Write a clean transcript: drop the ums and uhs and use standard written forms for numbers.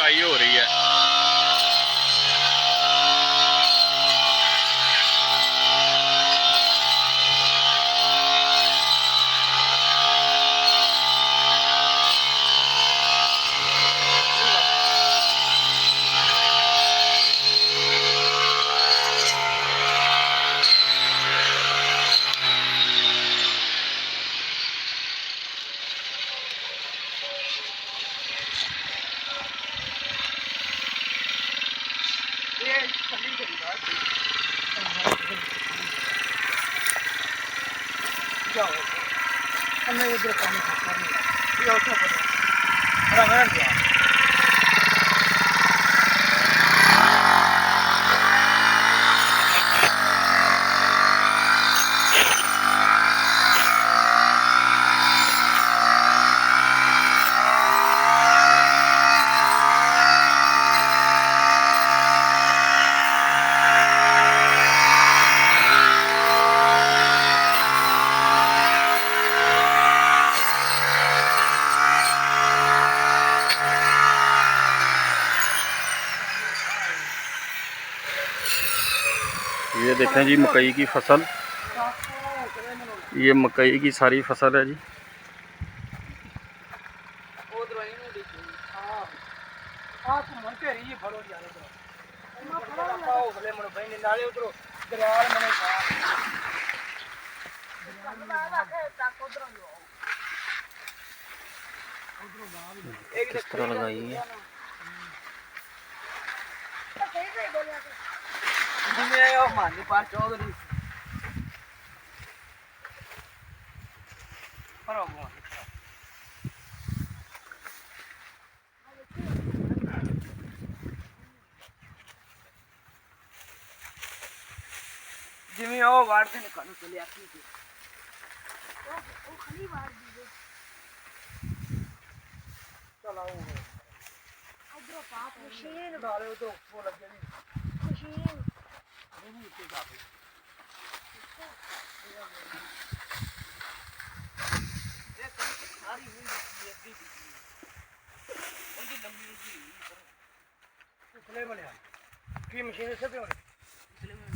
ਕਟਾਈ ਹੋ ਰਹੀ ਹੈ। उधर पानी ये देखें जी मकई की फसल, ये मकई की सारी फसल है जी। किस तरह लगाई है चौधरी जिम्मे ओ वाड़ते ने कानू चले आती थी ओ खाली वाड़ दी चलाओ अदरो पाप मशीन डाले तो वो लग गई मशीन नहीं के जावे ये सारी हुई ये दी उनकी लंबी जी चले बने की मशीन से पे